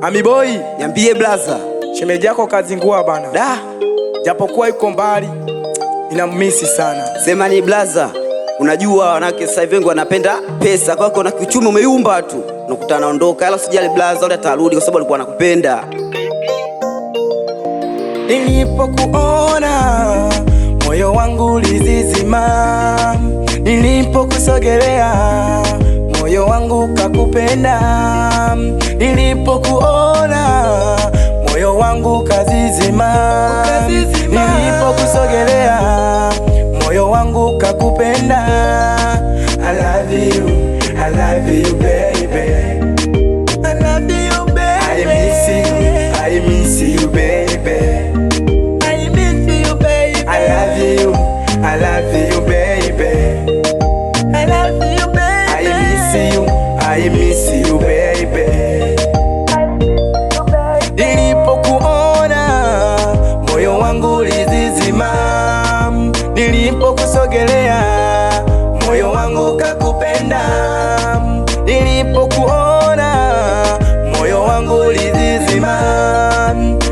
Amiboy, niambie blaza. shemeji yako kazingua bana. Da, japokuwa yuko mbali, ninamisi sana. sema ni blaza. Unajua wanawake sasa hivi wengi wanapenda pesa, kwa hiyo na kiuchumi umeyumba tu. Unakuta anaondoka, ila usijali blaza, ule atarudi kwa sababu alikuwa anakupenda. Nilipokuona moyo wangu ulizizima, nilipokusogelea moyo wangu kakupenda, nilipokuona moyo wangu kazizima, nilipokusogelea moyo wangu kakupenda. I love you, I love you baby, I love you baby, I miss you, I miss you baby, I miss you baby, I love you, I love you baby, I love you baby, I miss you, I miss you baby. Nilipokuona moyo wangu ulizizima, nilipokusogelea moyo wangu kakupenda, nilipokuona moyo wangu ulizizima,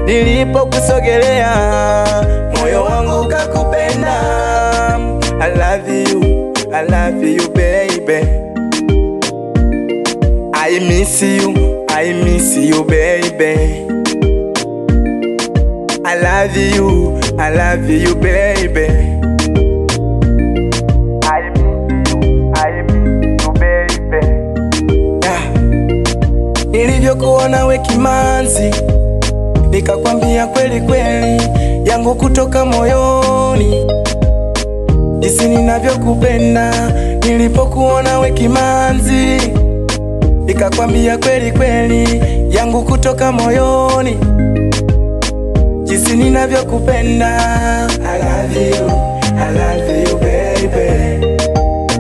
nilipokusogelea moyo wangu kakupenda. I love you, I love you baby, I miss you, I miss you baby, I love you, I love you baby, I miss you, I miss you baby. Nilivyokuona we kimanzi, nikakwambia kweli kweli yangu kutoka moyoni, jinsi ninavyokupenda. Nilipokuona we kimanzi, nikakwambia kweli kweli yangu kutoka moyoni, jinsi ninavyokupenda. I love you, I love you baby,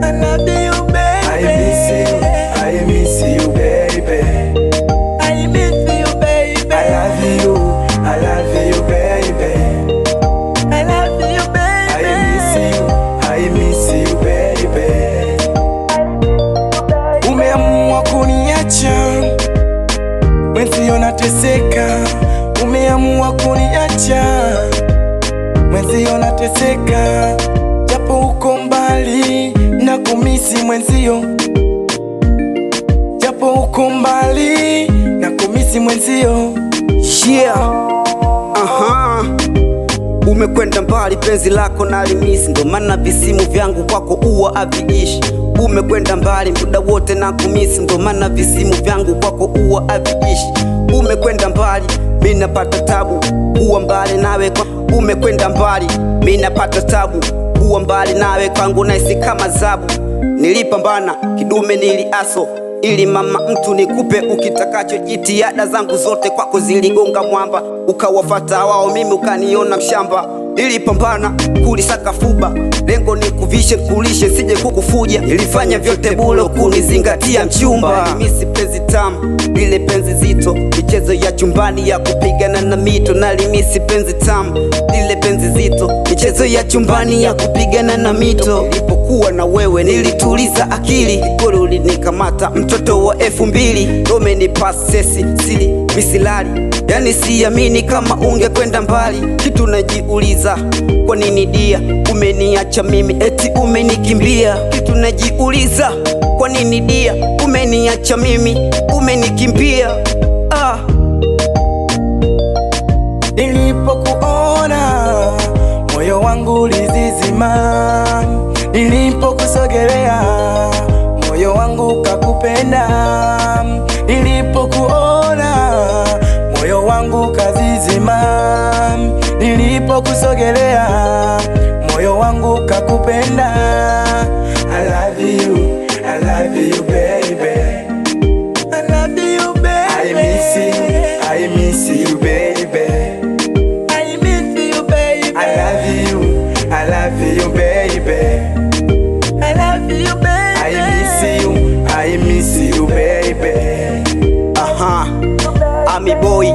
I love you baby, I miss you, I miss you baby, I miss you baby, I love you, I love you baby, I love you baby, I miss you, I miss you baby. Umeamua kuniacha mwenzio nateseka, umeamua kuniacha mwenzio nateseka, japo uko mbali na kumisi mwenzio, japo uko mbali na kumisi mwenzio. Yeah. Umekwenda mbali penzi lako nalimisi, ndo maana visimu vyangu kwako uwa aviishi. Umekwenda mbali muda wote na kumisi, ndo maana visimu vyangu kwako uwa aviishi. Umekwenda mbali mimi napata tabu kuwa mbali nawe kwa. Umekwenda mbali mimi napata tabu kuwa mbali nawe kwangu, naisi kama zabu. Nilipambana kidume niliaso ili mama mtu nikupe ukitakacho, jitihada zangu zote kwako ziligonga mwamba, ukawafata wao mimi ukaniona mshamba. Nilipambana kulisaka fuba, lengo ni kuvishe kulishe sije kukufuja, nilifanya vyote bure kunizingatia mchumba. Mimi penzi tamu lile penzi zito, michezo ya chumbani ya kupigana na mito. Nalimisi penzi tamu lile penzi zito, michezo ya chumbani ya kupigana na mito. Nilipokuwa na wewe nilituliza akili, kweli ulinikamata mtoto wa 2000. Umenipa sesi siri misilali, yani siamini kama ungekwenda mbali. Kitu najiuliza, kwa nini dia umeniacha mimi, eti umenikimbia? Kitu najiuliza, kwa nini dia umeniacha mimi, umenikimbia? Nilipokuona moyo wangu ulizizima, nilipokusogelea moyo wangu kakupenda, nilipokuona moyo wangu kazizima, nilipokusogelea moyo wangu kakupenda. I love you, I love you baby, I love you baby, I miss you, I miss you baby, I miss you baby, I love you, I love you baby, I love you baby, I miss you, I miss you baby. Amiboy.